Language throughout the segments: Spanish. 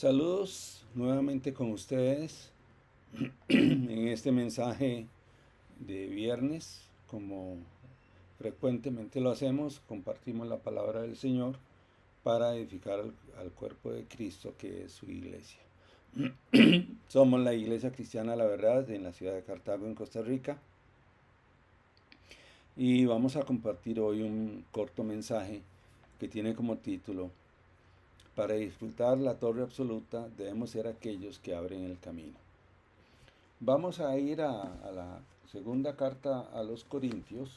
Saludos nuevamente con ustedes en este mensaje de viernes. Como frecuentemente lo hacemos, compartimos la palabra del Señor para edificar al cuerpo de Cristo, que es su iglesia. Somos la Iglesia Cristiana La Verdad en la ciudad de Cartago, en Costa Rica, y vamos a compartir hoy un corto mensaje que tiene como título: para disfrutar la torre absoluta debemos ser aquellos que abren el camino. Vamos a ir a la segunda carta a los Corintios.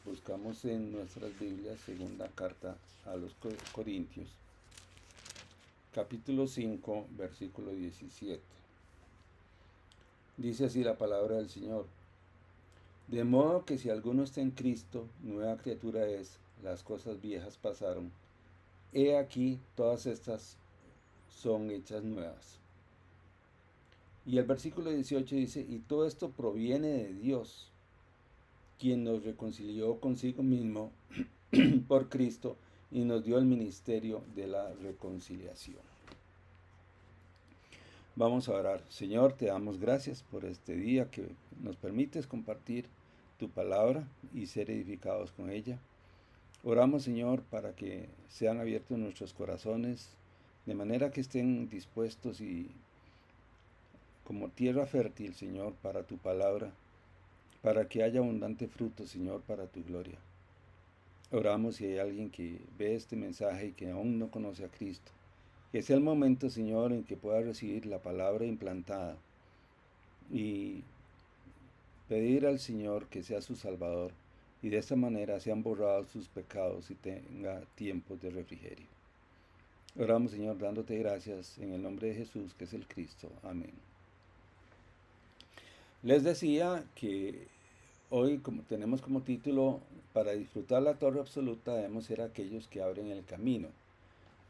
Buscamos en nuestras Biblias segunda carta a los Corintios, capítulo 5, versículo 17. Dice así la palabra del Señor: de modo que si alguno está en Cristo, nueva criatura es, las cosas viejas pasaron, he aquí todas estas son hechas nuevas. Y el versículo 18 dice: y todo esto proviene de Dios, quien nos reconcilió consigo mismo por Cristo y nos dio el ministerio de la reconciliación. Vamos a orar. Señor, te damos gracias por este día que nos permites compartir tu palabra y ser edificados con ella. Oramos, Señor, para que sean abiertos nuestros corazones, de manera que estén dispuestos y como tierra fértil, Señor, para tu palabra, para que haya abundante fruto, Señor, para tu gloria. Oramos si hay alguien que ve este mensaje y que aún no conoce a Cristo, que sea el momento, Señor, en que pueda recibir la palabra implantada y pedir al Señor que sea su Salvador, y de esta manera sean borrados sus pecados y tenga tiempos de refrigerio. Oramos, Señor, dándote gracias en el nombre de Jesús, que es el Cristo. Amén. Les decía que hoy tenemos como título: para disfrutar la torre absoluta debemos ser aquellos que abren el camino.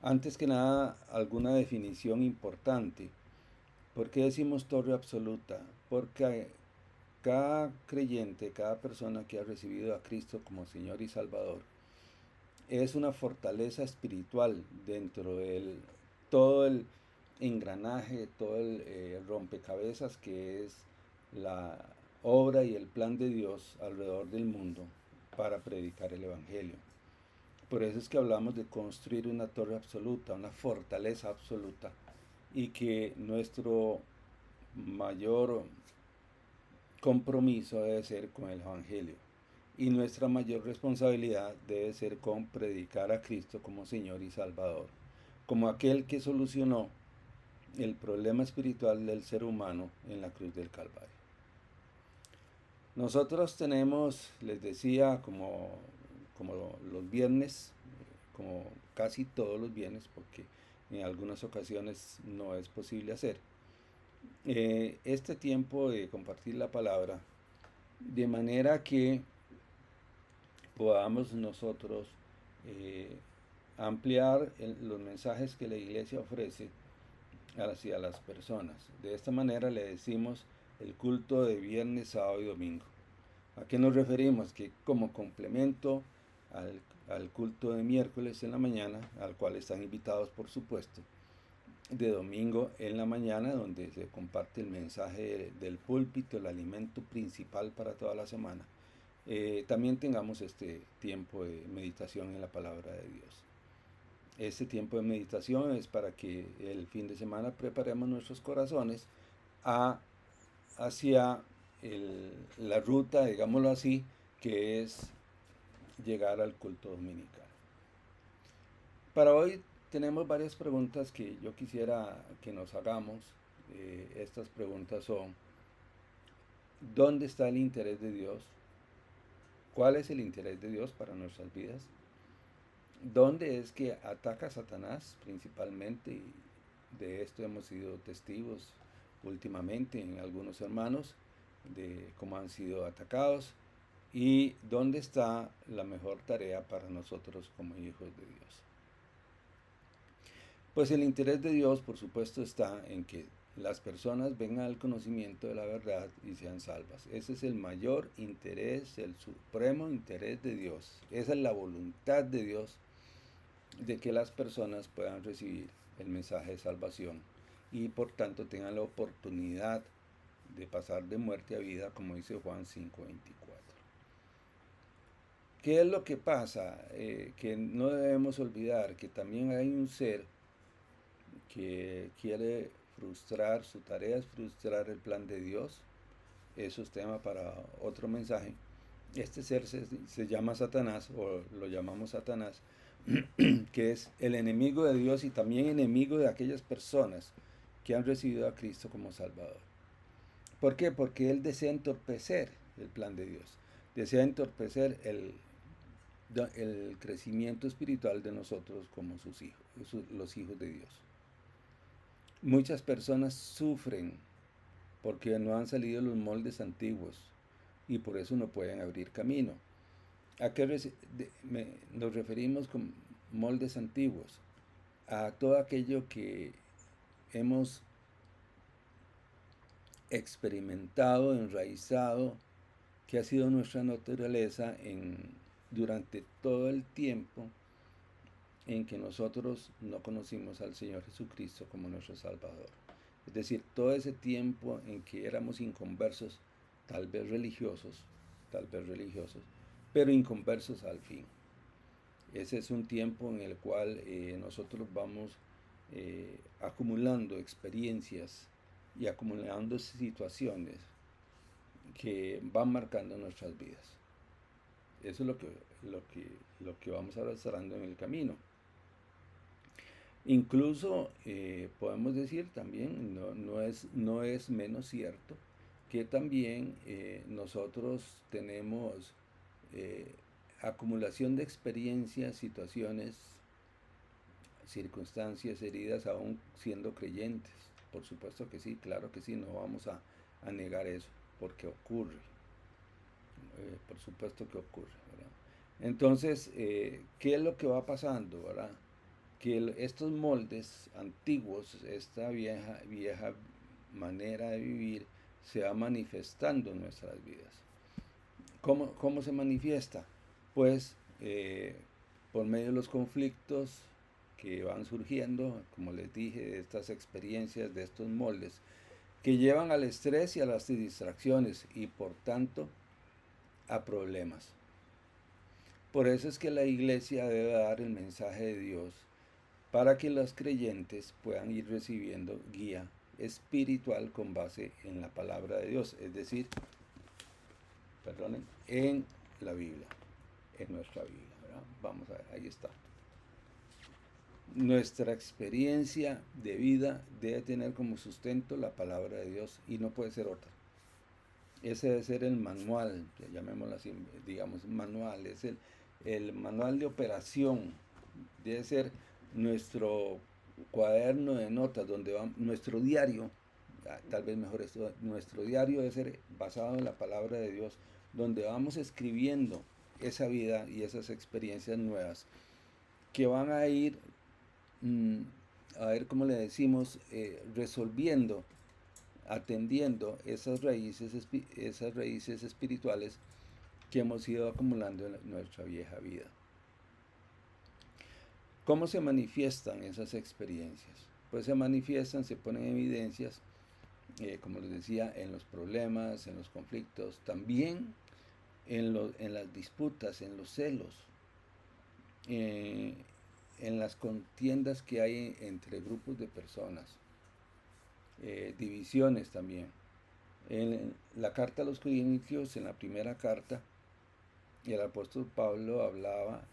Antes que nada, alguna definición importante. ¿Por qué decimos torre absoluta? Porque cada creyente, cada persona que ha recibido a Cristo como Señor y Salvador, es una fortaleza espiritual dentro de todo el engranaje, todo el rompecabezas que es la obra y el plan de Dios alrededor del mundo para predicar el Evangelio. Por eso es que hablamos de construir una torre absoluta, una fortaleza absoluta, y que nuestro mayor compromiso debe ser con el Evangelio, y nuestra mayor responsabilidad debe ser con predicar a Cristo como Señor y Salvador, como aquel que solucionó el problema espiritual del ser humano en la cruz del Calvario. Nosotros tenemos, les decía, como los viernes, como casi todos los viernes, porque en algunas ocasiones no es posible hacer, este tiempo de compartir la palabra, de manera que podamos nosotros ampliar los mensajes que la iglesia ofrece hacia las personas. De esta manera le decimos el culto de viernes, sábado y domingo. ¿A qué nos referimos? Que como complemento al culto de miércoles en la mañana, al cual están invitados por supuesto, de domingo en la mañana, donde se comparte el mensaje del púlpito, el alimento principal para toda la semana, también tengamos este tiempo de meditación en la palabra de Dios. Este tiempo de meditación es para que el fin de semana preparemos nuestros corazones hacia la ruta, digámoslo así, que es llegar al culto dominical. Para hoy tenemos varias preguntas que yo quisiera que nos hagamos. Estas preguntas son: ¿dónde está el interés de Dios? ¿Cuál es el interés de Dios para nuestras vidas? ¿Dónde es que ataca Satanás principalmente? Y de esto hemos sido testigos últimamente en algunos hermanos de cómo han sido atacados. ¿Y dónde está la mejor tarea para nosotros como hijos de Dios? Pues el interés de Dios, por supuesto, está en que las personas vengan al conocimiento de la verdad y sean salvas. Ese es el mayor interés, el supremo interés de Dios. Esa es la voluntad de Dios, de que las personas puedan recibir el mensaje de salvación y por tanto tengan la oportunidad de pasar de muerte a vida, como dice Juan 5:24. ¿Qué es lo que pasa? Que no debemos olvidar que también hay un ser que quiere frustrar, su tarea es frustrar el plan de Dios. Eso es tema para otro mensaje. Este ser se llama Satanás, o lo llamamos Satanás, que es el enemigo de Dios y también enemigo de aquellas personas que han recibido a Cristo como Salvador. ¿Por qué? Porque él desea entorpecer el plan de Dios, desea entorpecer el crecimiento espiritual de nosotros como sus hijos, los hijos de Dios. Muchas personas sufren porque no han salido los moldes antiguos y por eso no pueden abrir camino. ¿A qué nos referimos con moldes antiguos? A todo aquello que hemos experimentado, enraizado, que ha sido nuestra naturaleza durante todo el tiempo en que nosotros no conocimos al Señor Jesucristo como nuestro Salvador. Es decir, todo ese tiempo en que éramos inconversos, tal vez religiosos, pero inconversos al fin. Ese es un tiempo en el cual nosotros vamos acumulando experiencias y acumulando situaciones que van marcando nuestras vidas. Eso es lo que vamos arrastrando en el camino. Incluso podemos decir también, no es menos cierto, que también nosotros tenemos acumulación de experiencias, situaciones, circunstancias, heridas, aún siendo creyentes. Por supuesto que sí, claro que sí, no vamos a negar eso, porque ocurre. Por supuesto que ocurre, ¿verdad? Entonces, ¿qué es lo que va pasando, verdad? Que estos moldes antiguos, esta vieja manera de vivir, se va manifestando en nuestras vidas. ¿Cómo se manifiesta? Pues por medio de los conflictos que van surgiendo, como les dije, de estas experiencias, de estos moldes, que llevan al estrés y a las distracciones y por tanto a problemas. Por eso es que la iglesia debe dar el mensaje de Dios para que los creyentes puedan ir recibiendo guía espiritual con base en la palabra de Dios, es decir, en la Biblia, en nuestra Biblia, ¿verdad? Vamos a ver, ahí está. Nuestra experiencia de vida debe tener como sustento la palabra de Dios y no puede ser otra. Ese debe ser el manual, llamémoslo así, digamos, manual, es el manual de operación, debe ser nuestro cuaderno de notas, donde va nuestro diario, tal vez mejor esto, nuestro diario debe ser basado en la palabra de Dios, donde vamos escribiendo esa vida y esas experiencias nuevas que van a ir, a ver cómo le decimos, resolviendo, atendiendo esas raíces espirituales que hemos ido acumulando en nuestra vieja vida. ¿Cómo se manifiestan esas experiencias? Pues se manifiestan, se ponen evidencias, como les decía, en los problemas, en los conflictos, también en las disputas, en los celos, en las contiendas que hay entre grupos de personas, divisiones también. En la carta a los Corintios, en la primera carta, el apóstol Pablo hablaba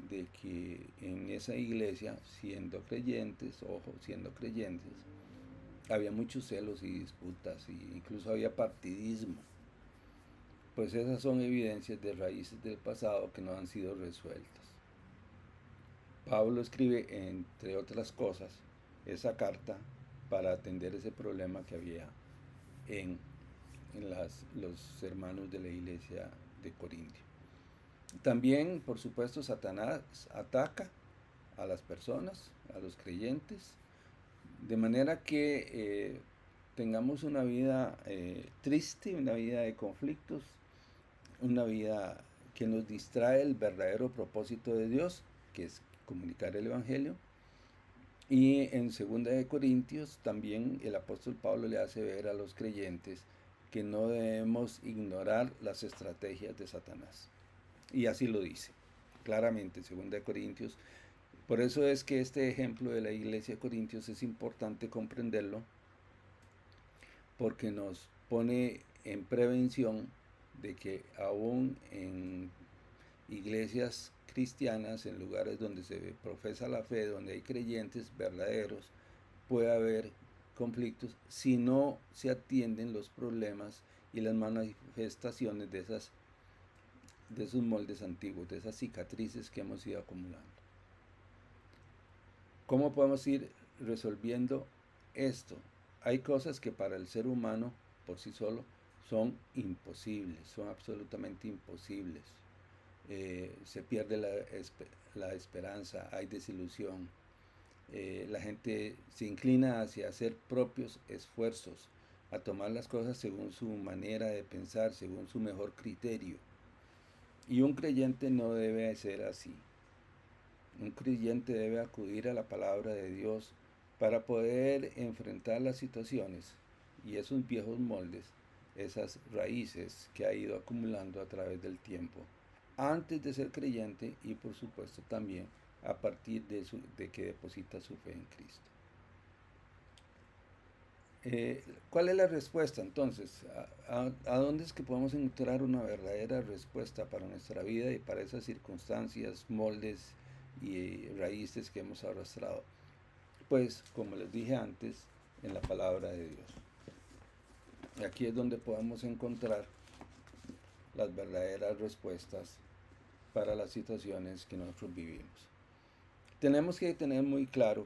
de que en esa iglesia, siendo creyentes, había muchos celos y disputas, e incluso había partidismo. Pues esas son evidencias de raíces del pasado que no han sido resueltas. Pablo escribe, entre otras cosas, esa carta para atender ese problema que había en los hermanos de la iglesia de Corintio. También, por supuesto, Satanás ataca a las personas, a los creyentes, de manera que tengamos una vida triste, una vida de conflictos, una vida que nos distrae el verdadero propósito de Dios, que es comunicar el Evangelio, Y en 2 Corintios también el apóstol Pablo le hace ver a los creyentes que no debemos ignorar las estrategias de Satanás. Y así lo dice claramente 2 Corintios. Por eso es que este ejemplo de la iglesia de Corintios es importante comprenderlo, porque nos pone en prevención de que aún en iglesias cristianas, en lugares donde se profesa la fe, donde hay creyentes verdaderos, puede haber conflictos si no se atienden los problemas y las manifestaciones de esos moldes antiguos, de esas cicatrices que hemos ido acumulando. ¿Cómo podemos ir resolviendo esto? Hay cosas que para el ser humano por sí solo son imposibles, son absolutamente imposibles. Se pierde la esperanza, hay desilusión. La gente se inclina hacia hacer propios esfuerzos, a tomar las cosas según su manera de pensar, según su mejor criterio. Y un creyente no debe ser así. Un creyente debe acudir a la palabra de Dios para poder enfrentar las situaciones y esos viejos moldes, esas raíces que ha ido acumulando a través del tiempo, antes de ser creyente y por supuesto también a partir de que deposita su fe en Cristo. ¿Cuál es la respuesta entonces? ¿A dónde es que podemos encontrar una verdadera respuesta para nuestra vida y para esas circunstancias, moldes y raíces que hemos arrastrado? Pues, como les dije antes, en la palabra de Dios. Y aquí es donde podemos encontrar las verdaderas respuestas para las situaciones que nosotros vivimos. Tenemos que tener muy claro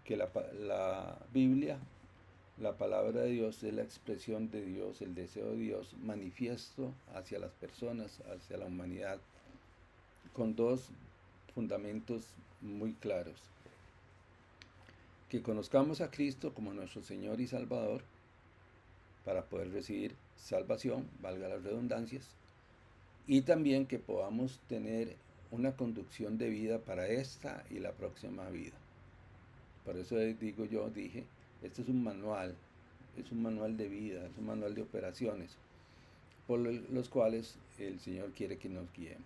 que la Biblia, la palabra de Dios, es la expresión de Dios, el deseo de Dios manifiesto hacia las personas, hacia la humanidad, con dos fundamentos muy claros. Que conozcamos a Cristo como nuestro Señor y Salvador para poder recibir salvación, valga las redundancias, y también que podamos tener una conducción de vida para esta y la próxima vida. Por eso dije, este es un manual de vida, es un manual de operaciones, por los cuales el Señor quiere que nos guiemos.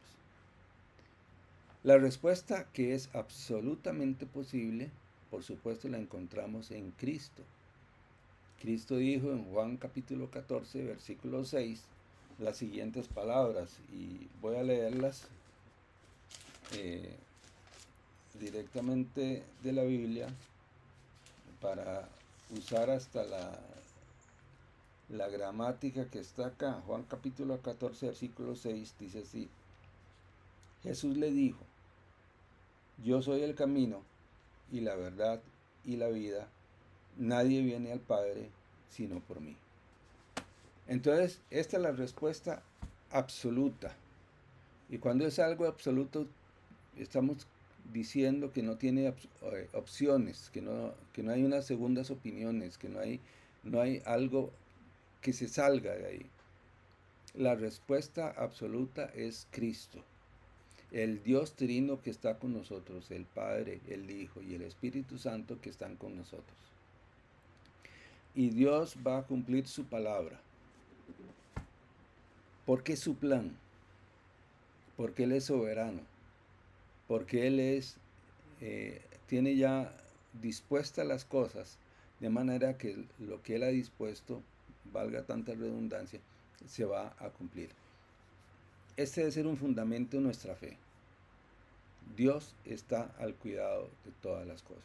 La respuesta, que es absolutamente posible, por supuesto la encontramos en Cristo. Cristo dijo en Juan capítulo 14, versículo 6, las siguientes palabras, y voy a leerlas directamente de la Biblia para usar hasta la gramática que está acá. Juan capítulo 14, versículo 6 dice así: Jesús le dijo, yo soy el camino y la verdad y la vida, nadie viene al Padre sino por mí. Entonces, esta es la respuesta absoluta. Y cuando es algo absoluto, estamos diciendo que no tiene opciones, que no hay unas segundas opiniones, que no hay algo que se salga de ahí. La respuesta absoluta es Cristo, el Dios trino que está con nosotros, el Padre, el Hijo y el Espíritu Santo que están con nosotros. Y Dios va a cumplir su palabra. Porque es su plan, porque Él es soberano, porque Él tiene ya dispuestas las cosas, de manera que lo que Él ha dispuesto, valga tanta redundancia, se va a cumplir. Este debe ser un fundamento de nuestra fe. Dios está al cuidado de todas las cosas.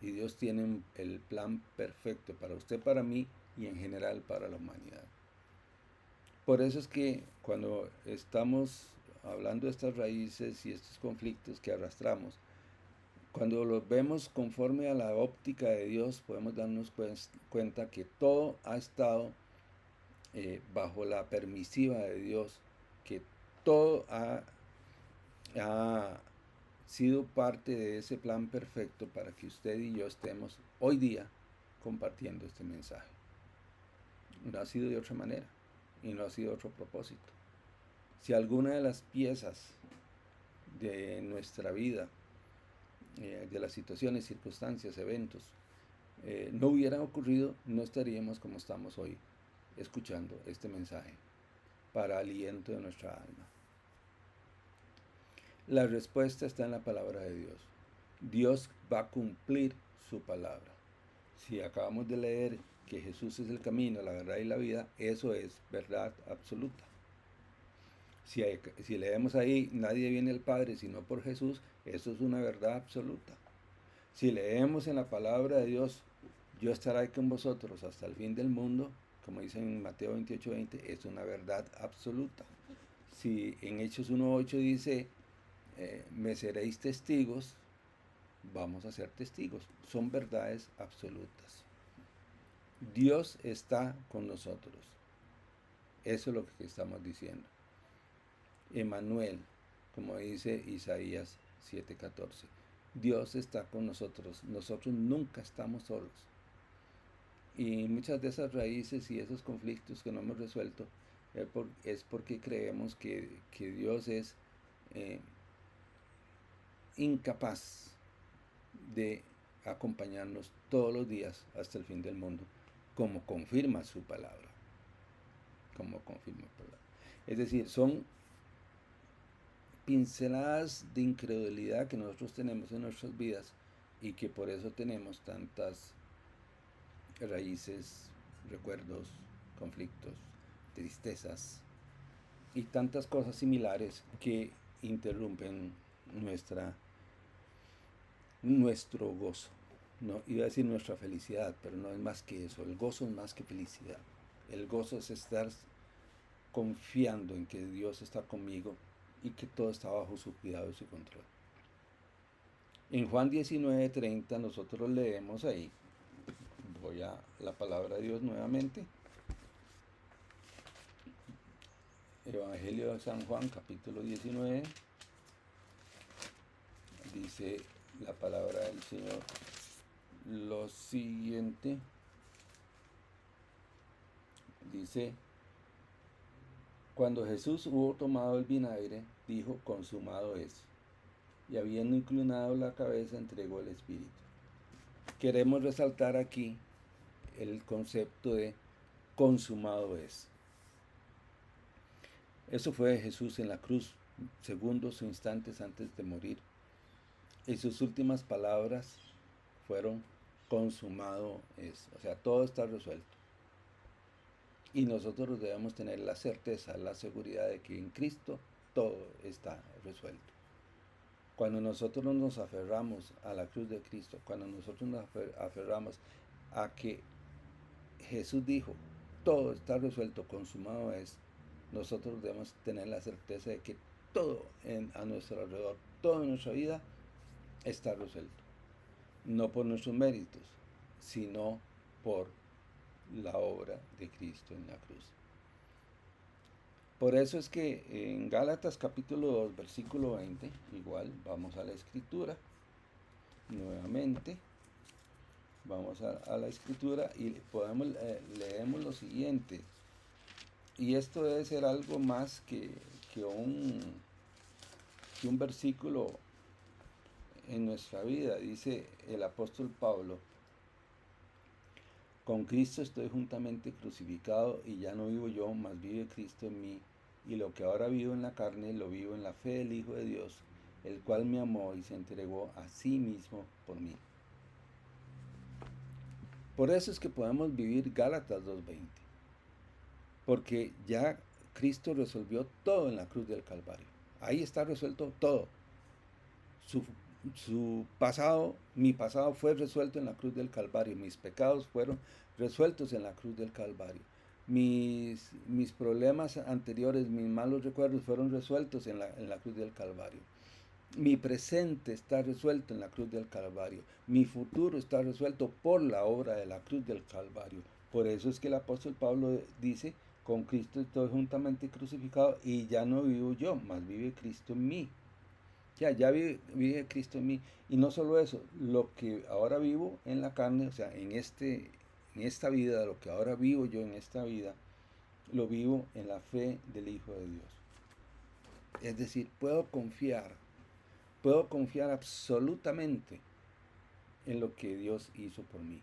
Y Dios tiene el plan perfecto para usted, para mí y en general para la humanidad. Por eso es que cuando estamos hablando de estas raíces y estos conflictos que arrastramos, cuando los vemos conforme a la óptica de Dios, podemos darnos cuenta que todo ha estado bajo la permisiva de Dios, que todo ha sido parte de ese plan perfecto para que usted y yo estemos hoy día compartiendo este mensaje. No ha sido de otra manera y no ha sido otro propósito. Si alguna de las piezas de nuestra vida de las situaciones, circunstancias, eventos, no hubieran ocurrido, no estaríamos como estamos hoy, escuchando este mensaje para aliento de nuestra alma. La respuesta está en la palabra de Dios. Dios va a cumplir su palabra. Si acabamos de leer que Jesús es el camino, la verdad y la vida, eso es verdad absoluta. Si leemos ahí, nadie viene al Padre sino por Jesús, eso es una verdad absoluta. Si leemos en la palabra de Dios, yo estaré con vosotros hasta el fin del mundo, como dice en Mateo 28:20, es una verdad absoluta. Si en Hechos 1:8 dice, me seréis testigos, vamos a ser testigos. Son verdades absolutas. Dios está con nosotros. Eso es lo que estamos diciendo. Emmanuel, como dice Isaías 7:14. Dios está con nosotros. Nosotros nunca estamos solos. Y muchas de esas raíces y esos conflictos que no hemos resuelto es porque creemos que Dios es incapaz de acompañarnos todos los días hasta el fin del mundo, como confirma su palabra. Es decir, son pinceladas de incredulidad que nosotros tenemos en nuestras vidas y que por eso tenemos tantas raíces, recuerdos, conflictos, tristezas y tantas cosas similares que interrumpen nuestro gozo. No, iba a decir nuestra felicidad, pero no es más que eso. El gozo es más que felicidad. El gozo es estar confiando en que Dios está conmigo y que todo está bajo su cuidado y su control. En Juan 19:30 nosotros leemos ahí, voy a la palabra de Dios nuevamente, Evangelio de San Juan, capítulo 19, dice la palabra del Señor lo siguiente, dice, cuando Jesús hubo tomado el vinagre, dijo, consumado es, y habiendo inclinado la cabeza, entregó el Espíritu. Queremos resaltar aquí el concepto de consumado es. Eso fue Jesús en la cruz, segundos o instantes antes de morir. Y sus últimas palabras fueron consumado es. O sea, todo está resuelto. Y nosotros debemos tener la certeza, la seguridad de que en Cristo todo está resuelto. Cuando nosotros nos aferramos a la cruz de Cristo, cuando nosotros nos aferramos a que Jesús dijo, todo está resuelto, consumado es, nosotros debemos tener la certeza de que todo a nuestro alrededor, toda nuestra vida está resuelto. No por nuestros méritos, sino por la obra de Cristo en la cruz. Por eso es que en Gálatas capítulo 2, versículo 20, igual vamos a la escritura, nuevamente, vamos a la escritura y leemos lo siguiente. Y esto debe ser algo más que un versículo en nuestra vida. Dice el apóstol Pablo, con Cristo estoy juntamente crucificado y ya no vivo yo, mas vive Cristo en mí. Y lo que ahora vivo en la carne, lo vivo en la fe del Hijo de Dios, el cual me amó y se entregó a sí mismo por mí. Por eso es que podemos vivir Gálatas 2:20. Porque ya Cristo resolvió todo en la cruz del Calvario. Ahí está resuelto todo. Su pasado, mi pasado fue resuelto en la cruz del Calvario. Mis pecados fueron resueltos en la cruz del Calvario. Mis problemas anteriores, mis malos recuerdos fueron resueltos en la cruz del Calvario. Mi presente está resuelto en la cruz del Calvario. Mi futuro está resuelto por la obra de la cruz del Calvario. Por eso es que el apóstol Pablo dice, con Cristo estoy juntamente crucificado y ya no vivo yo, mas vive Cristo en mí. Ya vive Cristo en mí. Y no solo eso, lo que ahora vivo en la carne, o sea, en esta vida, lo que ahora vivo yo en esta vida, lo vivo en la fe del Hijo de Dios. Es decir, puedo confiar Puedo confiar absolutamente en lo que Dios hizo por mí.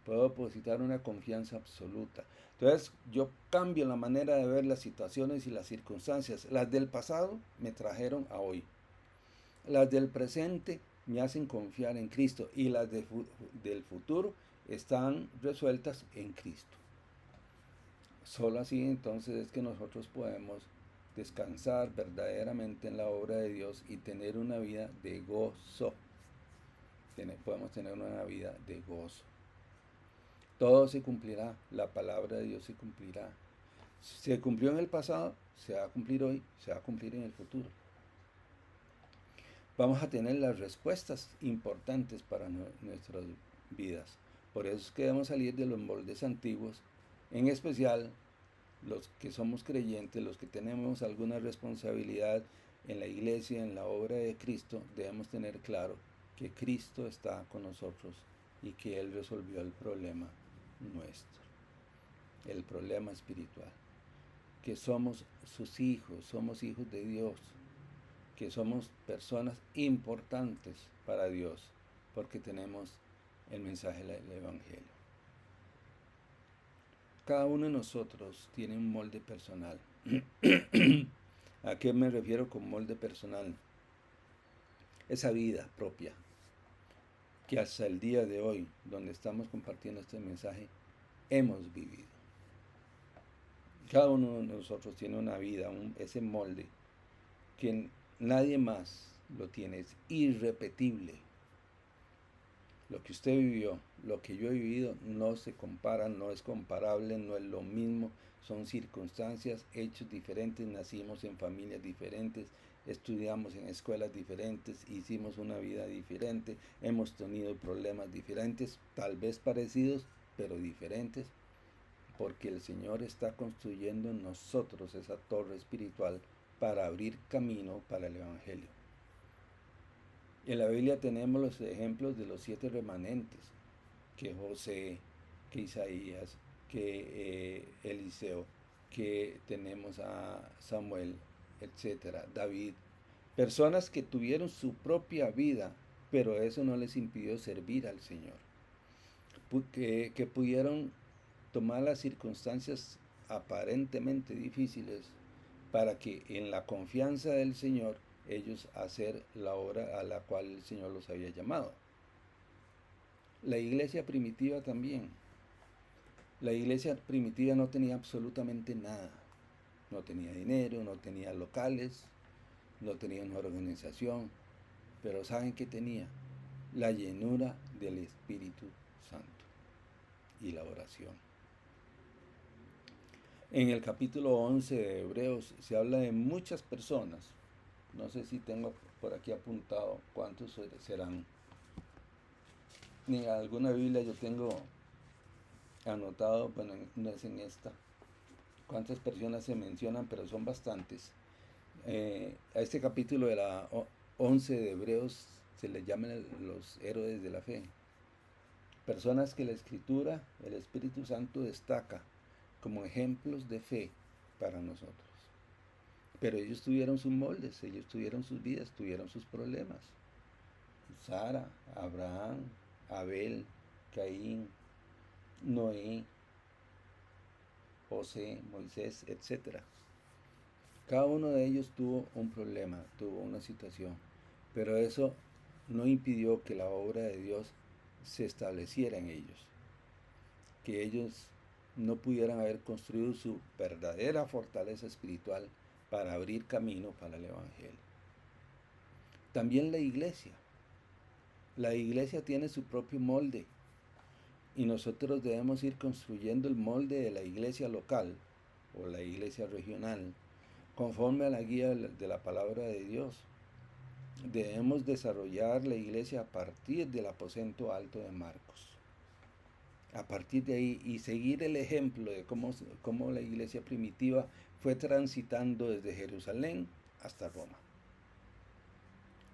Puedo depositar una confianza absoluta. Entonces yo cambio la manera de ver las situaciones y las circunstancias. Las del pasado me trajeron a hoy. Las del presente me hacen confiar en Cristo y las del futuro están resueltas en Cristo. Solo así entonces es que nosotros podemos descansar verdaderamente en la obra de Dios y tener una vida de gozo. Podemos tener una vida de gozo. Todo se cumplirá, la palabra de Dios se cumplirá. Se cumplió en el pasado, se va a cumplir hoy, se va a cumplir en el futuro. Vamos a tener las respuestas importantes para nuestras vidas. Por eso es que debemos salir de los moldes antiguos, en especial los que somos creyentes, los que tenemos alguna responsabilidad en la iglesia, en la obra de Cristo, debemos tener claro que Cristo está con nosotros y que Él resolvió el problema nuestro, el problema espiritual, que somos sus hijos, somos hijos de Dios, que somos personas importantes para Dios, porque tenemos el mensaje del Evangelio. Cada uno de nosotros tiene un molde personal. ¿A qué me refiero con molde personal? Esa vida propia que hasta el día de hoy, donde estamos compartiendo este mensaje, hemos vivido. Cada uno de nosotros tiene una vida, ese molde, que nadie más lo tiene, es irrepetible. Lo que usted vivió, lo que yo he vivido, no se compara, no es comparable, no es lo mismo. Son circunstancias, hechos diferentes, nacimos en familias diferentes, estudiamos en escuelas diferentes, hicimos una vida diferente, hemos tenido problemas diferentes, tal vez parecidos, pero diferentes, porque el Señor está construyendo en nosotros esa torre espiritual para abrir camino para el Evangelio. En la Biblia tenemos los ejemplos de los 7 remanentes, que José, que Isaías, que Eliseo, que tenemos a Samuel, etcétera, David. Personas que tuvieron su propia vida, pero eso no les impidió servir al Señor. Que pudieron tomar las circunstancias aparentemente difíciles para que en la confianza del Señor ellos hacer la obra a la cual el Señor los había llamado. La iglesia primitiva también. La iglesia primitiva no tenía absolutamente nada. No tenía dinero, no tenía locales, no tenía una organización. Pero ¿saben qué tenía? La llenura del Espíritu Santo y la oración. En el capítulo 11 de Hebreos se habla de muchas personas. No sé si tengo por aquí apuntado cuántos serán. En alguna Biblia yo tengo anotado, bueno, no es en esta, cuántas personas se mencionan, pero son bastantes. A este capítulo de la 11 de Hebreos se les llaman los héroes de la fe. Personas que la Escritura, el Espíritu Santo destaca como ejemplos de fe para nosotros. Pero ellos tuvieron sus moldes, ellos tuvieron sus vidas, tuvieron sus problemas. Sara, Abraham, Abel, Caín, Noé, José, Moisés, etc. Cada uno de ellos tuvo un problema, tuvo una situación, pero eso no impidió que la obra de Dios se estableciera en ellos, que ellos no pudieran haber construido su verdadera fortaleza espiritual para abrir camino para el Evangelio. También la iglesia tiene su propio molde y nosotros debemos ir construyendo el molde de la iglesia local o la iglesia regional conforme a la guía de la palabra de Dios. Debemos desarrollar la iglesia a partir del aposento alto de Marcos. A partir de ahí y seguir el ejemplo de cómo la iglesia primitiva fue transitando desde Jerusalén hasta Roma.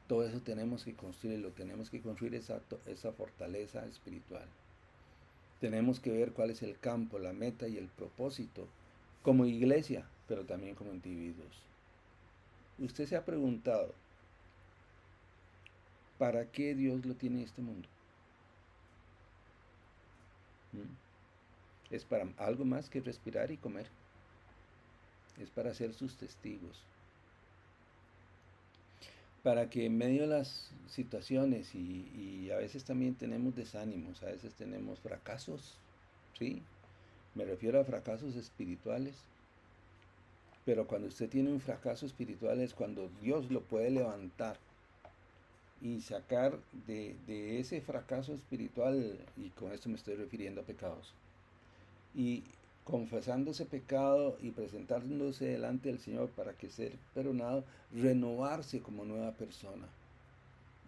Todo eso tenemos que construirlo, tenemos que construir esa fortaleza espiritual. Tenemos que ver cuál es el campo, la meta y el propósito como iglesia, pero también como individuos. Usted se ha preguntado, ¿Para qué Dios lo tiene en este mundo? Es para algo más que respirar y comer. Es para ser sus testigos. Para que en medio de las situaciones y a veces también tenemos desánimos, a veces tenemos fracasos, ¿sí? Me refiero a fracasos espirituales. Pero cuando usted tiene un fracaso espiritual es cuando Dios lo puede levantar y sacar de ese fracaso espiritual, y con esto me estoy refiriendo a pecados, y confesando ese pecado y presentándose delante del Señor para que sea perdonado, renovarse como nueva persona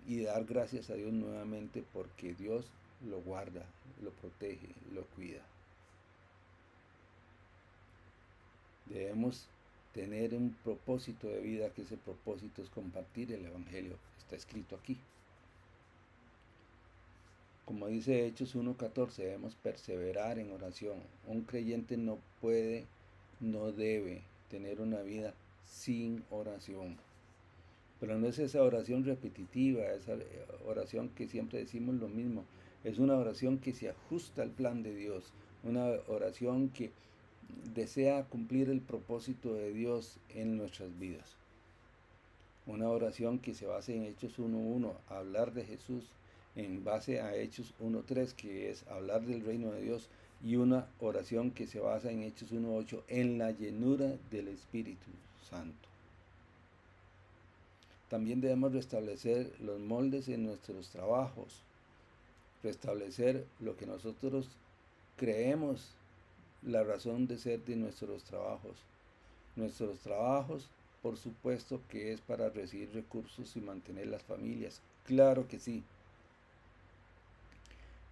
y dar gracias a Dios nuevamente porque Dios lo guarda, lo protege, lo cuida. Debemos tener un propósito de vida, que ese propósito es compartir el Evangelio. Está escrito aquí. Como dice Hechos 1:14, debemos perseverar en oración. Un creyente no puede, no debe tener una vida sin oración. Pero no es esa oración repetitiva, esa oración que siempre decimos lo mismo. Es una oración que se ajusta al plan de Dios. Una oración que desea cumplir el propósito de Dios en nuestras vidas. Una oración que se basa en Hechos 1:1, hablar de Jesús, en base a Hechos 1:3, que es hablar del reino de Dios, y una oración que se basa en Hechos 1:8, en la llenura del Espíritu Santo. También debemos restablecer los moldes en nuestros trabajos, restablecer lo que nosotros creemos la razón de ser de nuestros trabajos. Nuestros trabajos, por supuesto que es para recibir recursos y mantener las familias. Claro que sí.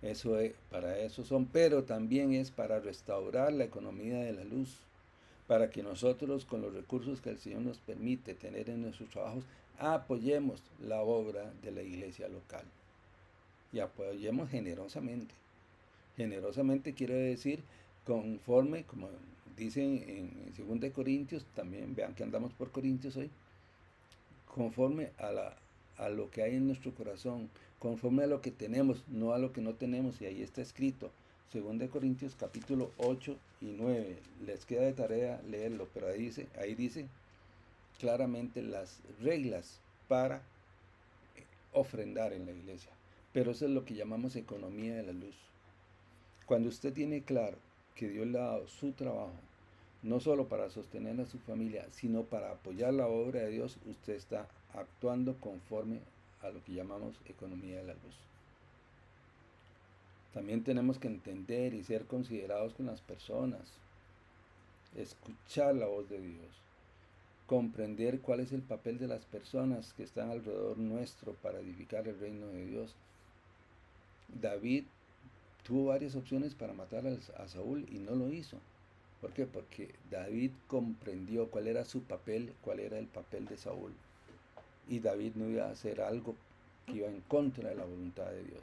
Eso es, para eso son, pero también es para restaurar la economía de la luz, para que nosotros con los recursos que el Señor nos permite tener en nuestros trabajos, apoyemos la obra de la iglesia local y apoyemos generosamente. Generosamente quiere decir conforme, como dicen en 2 Corintios, también vean que andamos por Corintios hoy, conforme a lo que hay en nuestro corazón, conforme a lo que tenemos, no a lo que no tenemos, y ahí está escrito, 2 Corintios capítulo 8 y 9, les queda de tarea leerlo, pero ahí dice claramente las reglas para ofrendar en la iglesia, pero eso es lo que llamamos economía de la luz. Cuando usted tiene claro que Dios le ha dado su trabajo, no solo para sostener a su familia, sino para apoyar la obra de Dios, usted está actuando conforme a lo que llamamos economía de la luz. También tenemos que entender y ser considerados con las personas, escuchar la voz de Dios, comprender cuál es el papel de las personas que están alrededor nuestro para edificar el reino de Dios. David tuvo varias opciones para matar a Saúl y no lo hizo. ¿Por qué? Porque David comprendió cuál era su papel, cuál era el papel de Saúl. Y David no iba a hacer algo que iba en contra de la voluntad de Dios.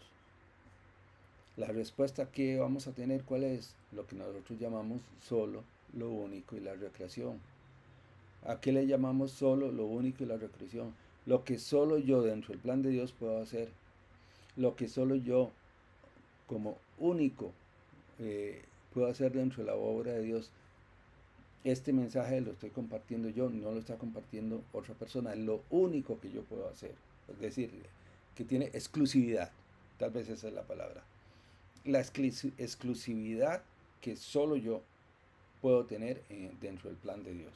La respuesta que vamos a tener, ¿cuál es? Lo que nosotros llamamos solo, lo único y la recreación. ¿A qué le llamamos solo, lo único y la recreación? Lo que solo yo dentro del plan de Dios puedo hacer. Lo que solo yo como único puedo hacer dentro de la obra de Dios. Este mensaje lo estoy compartiendo yo, no lo está compartiendo otra persona, es lo único que yo puedo hacer. Es decir, que tiene exclusividad, tal vez esa es la palabra. La exclusividad que solo yo puedo tener dentro del plan de Dios.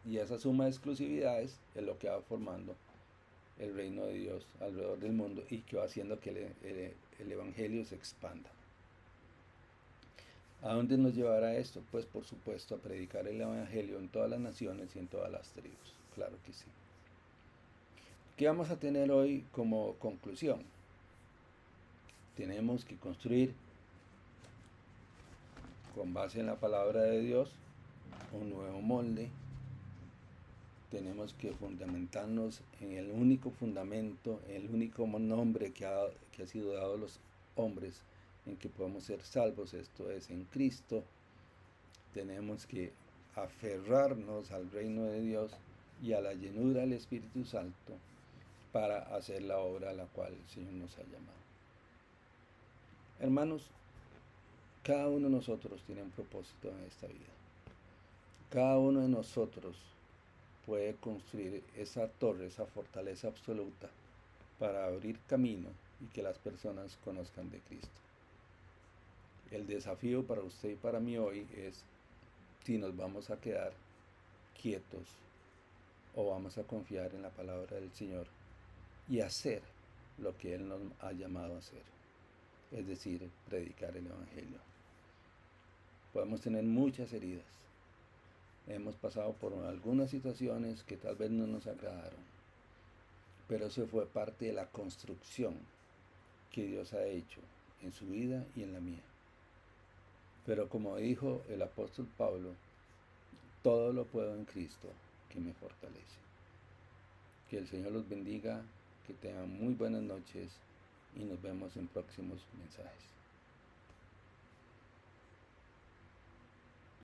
Y esa suma de exclusividades es lo que va formando el reino de Dios alrededor del mundo y que va haciendo que el Evangelio se expanda. ¿A dónde nos llevará esto? Pues por supuesto a predicar el Evangelio en todas las naciones y en todas las tribus. Claro que sí. ¿Qué vamos a tener hoy como conclusión? Tenemos que construir, con base en la palabra de Dios, un nuevo molde. Tenemos que fundamentarnos en el único fundamento, el único nombre que ha sido dado a los hombres en que podemos ser salvos, esto es en Cristo. Tenemos que aferrarnos al reino de Dios y a la llenura del Espíritu Santo para hacer la obra a la cual el Señor nos ha llamado. Hermanos, cada uno de nosotros tiene un propósito en esta vida. Cada uno de nosotros puede construir esa torre, esa fortaleza absoluta para abrir camino y que las personas conozcan de Cristo. El desafío para usted y para mí hoy es si nos vamos a quedar quietos o vamos a confiar en la palabra del Señor y hacer lo que Él nos ha llamado a hacer, es decir, predicar el Evangelio. Podemos tener muchas heridas. Hemos pasado por algunas situaciones que tal vez no nos agradaron, pero eso fue parte de la construcción que Dios ha hecho en su vida y en la mía. Pero como dijo el apóstol Pablo, todo lo puedo en Cristo que me fortalece. Que el Señor los bendiga, que tengan muy buenas noches y nos vemos en próximos mensajes.